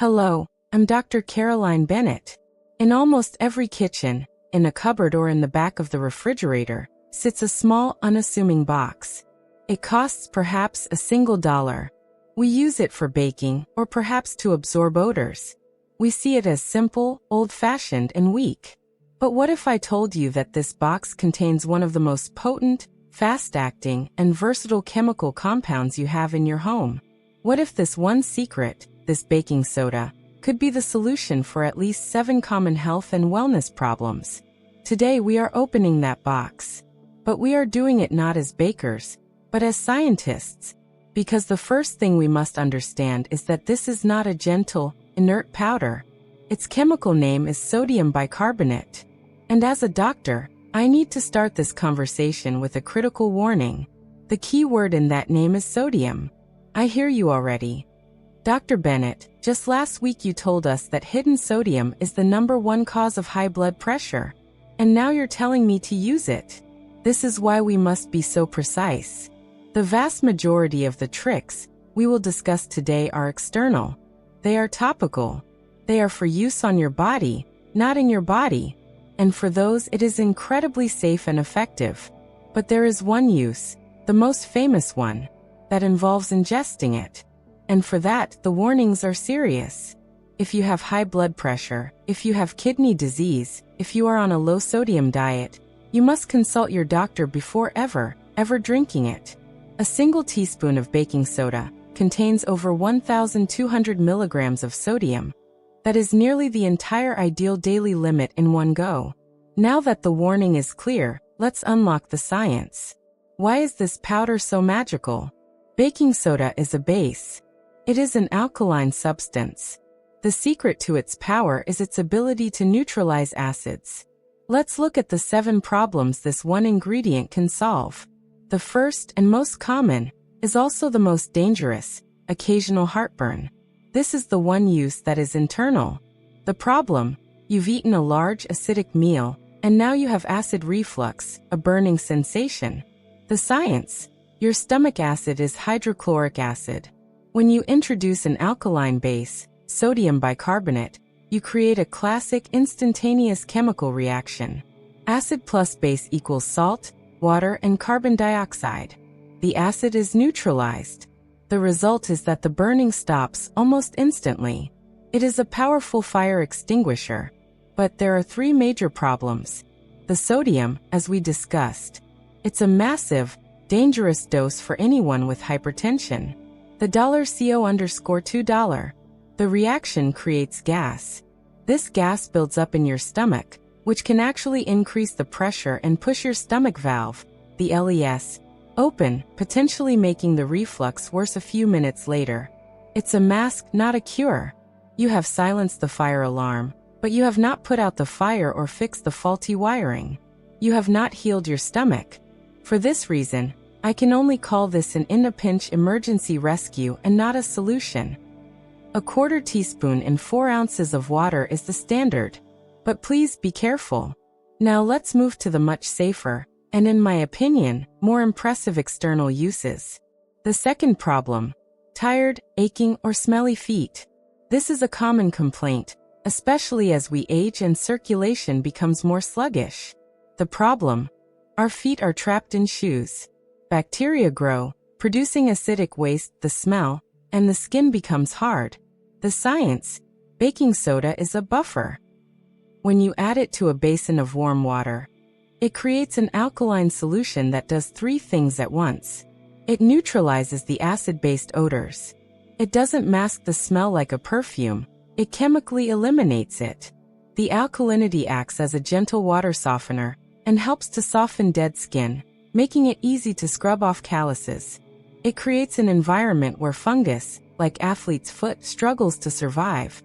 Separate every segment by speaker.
Speaker 1: Hello, I'm Dr. Caroline Bennett. In almost every kitchen, in a cupboard or in the back of the refrigerator, sits a small, unassuming box. It costs perhaps $1. We use it for baking, or perhaps to absorb odors. We see it as simple, old-fashioned, and weak. But what if I told you that this box contains one of the most potent, fast-acting, and versatile chemical compounds you have in your home? What if this one secret, this baking soda, could be the solution for at least 7 common health and wellness problems? Today we are opening that box. But we are doing it not as bakers, but as scientists. Because the first thing we must understand is that this is not a gentle, inert powder. Its chemical name is sodium bicarbonate. And as a doctor, I need to start this conversation with a critical warning. The key word in that name is sodium. I hear you already. Dr. Bennett, just last week you told us that hidden sodium is the #1 cause of high blood pressure. And now you're telling me to use it. This is why we must be so precise. The vast majority of the tricks we will discuss today are external. They are topical. They are for use on your body, not in your body. And for those, it is incredibly safe and effective. But there is one use, the most famous one, that involves ingesting it. And for that, the warnings are serious. If you have high blood pressure, if you have kidney disease, if you are on a low-sodium diet, you must consult your doctor before ever drinking it. A single teaspoon of baking soda contains over 1,200 milligrams of sodium. That is nearly the entire ideal daily limit in one go. Now that the warning is clear, let's unlock the science. Why is this powder so magical? Baking soda is a base. It is an alkaline substance. The secret to its power is its ability to neutralize acids. Let's look at the 7 problems this one ingredient can solve. The first and most common is also the most dangerous, occasional heartburn. This is the one use that is internal. The problem: you've eaten a large acidic meal, and now you have acid reflux, a burning sensation. The science: your stomach acid is hydrochloric acid. When you introduce an alkaline base, sodium bicarbonate, you create a classic instantaneous chemical reaction. Acid plus base equals salt, water, and carbon dioxide. The acid is neutralized. The result is that the burning stops almost instantly. It is a powerful fire extinguisher. But there are 3 major problems. The sodium, as we discussed. It's a massive, dangerous dose for anyone with hypertension. The $CO_2. The reaction creates gas. This gas builds up in your stomach, which can actually increase the pressure and push your stomach valve, the LES, open, potentially making the reflux worse a few minutes later. It's a mask, not a cure. You have silenced the fire alarm, but you have not put out the fire or fixed the faulty wiring. You have not healed your stomach. For this reason, I can only call this an in-a-pinch emergency rescue and not a solution. A 1/4 teaspoon in 4 ounces of water is the standard. But please be careful. Now let's move to the much safer, and in my opinion, more impressive external uses. The second problem: tired, aching, or smelly feet. This is a common complaint, especially as we age and circulation becomes more sluggish. The problem: our feet are trapped in shoes. Bacteria grow, producing acidic waste, the smell, and the skin becomes hard. The science: baking soda is a buffer. When you add it to a basin of warm water, it creates an alkaline solution that does 3 things at once. It neutralizes the acid-based odors. It doesn't mask the smell like a perfume. It chemically eliminates it. The alkalinity acts as a gentle water softener and helps to soften dead skin, making it easy to scrub off calluses. It creates an environment where fungus, like athlete's foot, struggles to survive.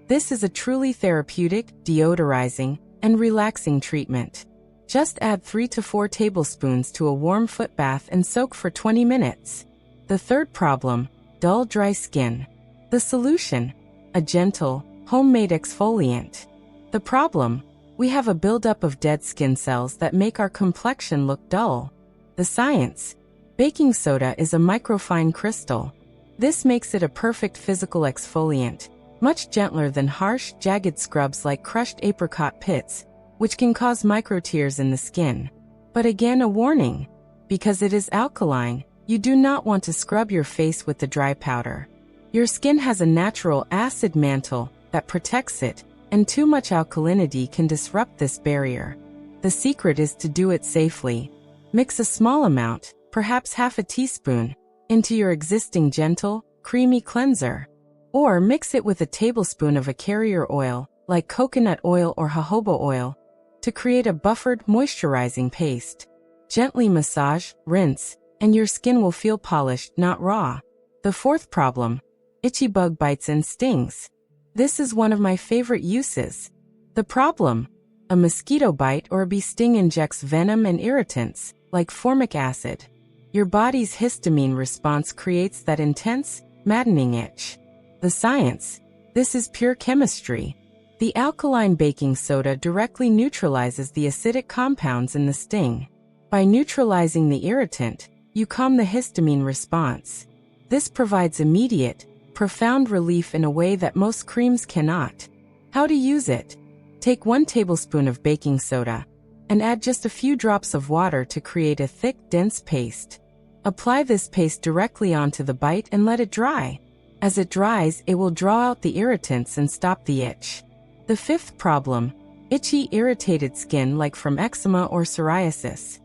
Speaker 1: This is a truly therapeutic, deodorizing, and relaxing treatment. Just add 3 to 4 tablespoons to a warm foot bath and soak for 20 minutes. The third problem: dull, dry skin. The solution: a gentle, homemade exfoliant. The problem: we have a buildup of dead skin cells that make our complexion look dull. The science: baking soda is a microfine crystal. This makes it a perfect physical exfoliant, much gentler than harsh, jagged scrubs like crushed apricot pits, which can cause micro tears in the skin. But again, a warning. Because it is alkaline, you do not want to scrub your face with the dry powder. Your skin has a natural acid mantle that protects it, and too much alkalinity can disrupt this barrier. The secret is to do it safely. Mix a small amount, perhaps half a teaspoon, into your existing gentle, creamy cleanser. Or mix it with a tablespoon of a carrier oil, like coconut oil or jojoba oil, to create a buffered, moisturizing paste. Gently massage, rinse, and your skin will feel polished, not raw. The fourth problem: itchy bug bites and stings. This is one of my favorite uses. The problem: a mosquito bite or a bee sting injects venom and irritants, like formic acid. Your body's histamine response creates that intense, maddening itch. The science: this is pure chemistry. The alkaline baking soda directly neutralizes the acidic compounds in the sting. By neutralizing the irritant, you calm the histamine response. This provides immediate, profound relief in a way that most creams cannot. How to use it? Take 1 tablespoon of baking soda and add just a few drops of water to create a thick, dense paste. Apply this paste directly onto the bite and let it dry. As it dries, it will draw out the irritants and stop the itch. The fifth problem: itchy, irritated skin like from eczema or psoriasis.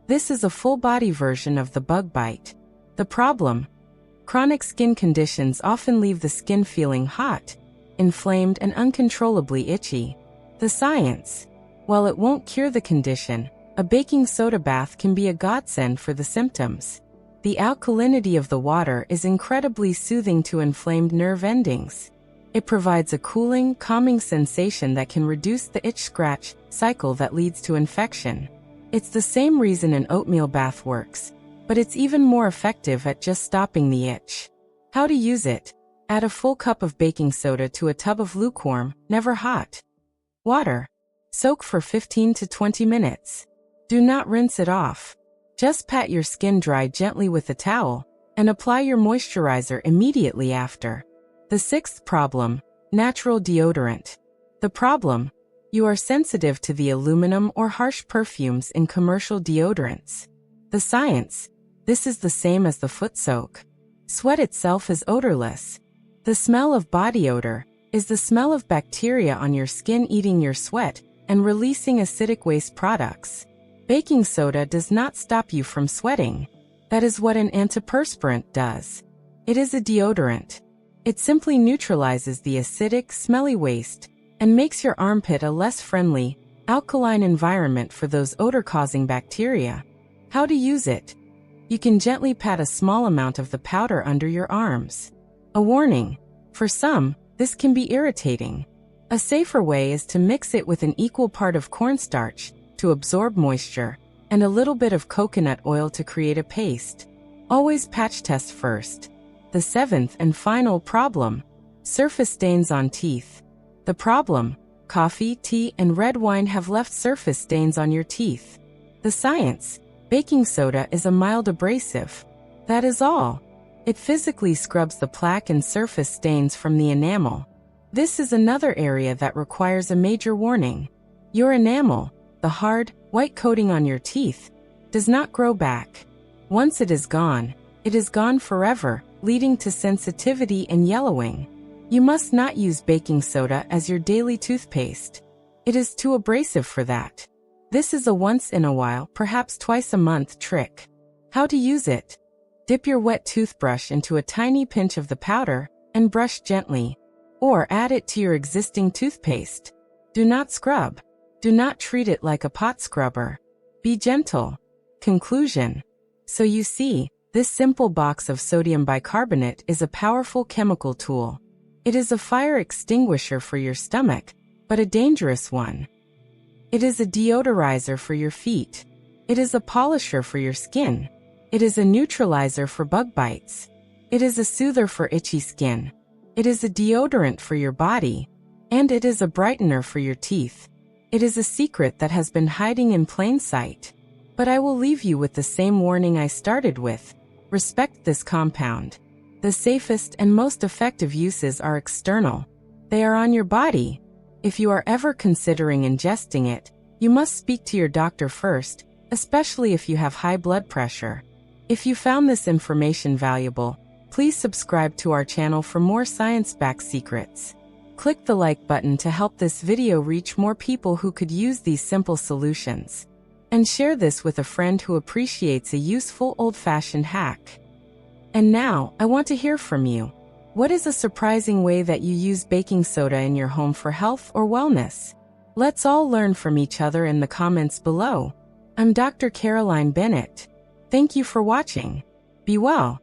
Speaker 1: This is a full-body version of the bug bite. The problem: chronic skin conditions often leave the skin feeling hot, inflamed, and uncontrollably itchy. The science: while it won't cure the condition, a baking soda bath can be a godsend for the symptoms. The alkalinity of the water is incredibly soothing to inflamed nerve endings. It provides a cooling, calming sensation that can reduce the itch-scratch cycle that leads to infection. It's the same reason an oatmeal bath works, but it's even more effective at just stopping the itch. How to use it? Add a full cup of baking soda to a tub of lukewarm, never hot, water. Soak for 15 to 20 minutes. Do not rinse it off. Just pat your skin dry gently with a towel, and apply your moisturizer immediately after. The sixth problem: natural deodorant. The problem: you are sensitive to the aluminum or harsh perfumes in commercial deodorants. The science: this is the same as the foot soak. Sweat itself is odorless. The smell of body odor is the smell of bacteria on your skin eating your sweat and releasing acidic waste products. Baking soda does not stop you from sweating. That is what an antiperspirant does. It is a deodorant. It simply neutralizes the acidic, smelly waste and makes your armpit a less friendly, alkaline environment for those odor-causing bacteria. How to use it? You can gently pat a small amount of the powder under your arms. A warning: for some, this can be irritating. A safer way is to mix it with an equal part of cornstarch to absorb moisture, and a little bit of coconut oil to create a paste. Always patch test first. The seventh and final problem: surface stains on teeth. The problem: coffee, tea, and red wine have left surface stains on your teeth. The science: baking soda is a mild abrasive. That is all. It physically scrubs the plaque and surface stains from the enamel. This is another area that requires a major warning. Your enamel, the hard, white coating on your teeth, does not grow back. Once it is gone forever, leading to sensitivity and yellowing. You must not use baking soda as your daily toothpaste. It is too abrasive for that. This is a once-in-a-while, perhaps twice-a-month trick. How to use it? Dip your wet toothbrush into a tiny pinch of the powder and brush gently, or add it to your existing toothpaste. Do not scrub. Do not treat it like a pot scrubber. Be gentle. Conclusion: so you see, this simple box of sodium bicarbonate is a powerful chemical tool. It is a fire extinguisher for your stomach, but a dangerous one. It is a deodorizer for your feet. It is a polisher for your skin. It is a neutralizer for bug bites. It is a soother for itchy skin. It is a deodorant for your body. And it is a brightener for your teeth. It is a secret that has been hiding in plain sight. But I will leave you with the same warning I started with. Respect this compound. The safest and most effective uses are external. They are on your body. If you are ever considering ingesting it, you must speak to your doctor first, especially if you have high blood pressure. If you found this information valuable, please subscribe to our channel for more science-backed secrets. Click the like button to help this video reach more people who could use these simple solutions. And share this with a friend who appreciates a useful old-fashioned hack. And now, I want to hear from you. What is a surprising way that you use baking soda in your home for health or wellness? Let's all learn from each other in the comments below. I'm Dr. Caroline Bennett. Thank you for watching. Be well.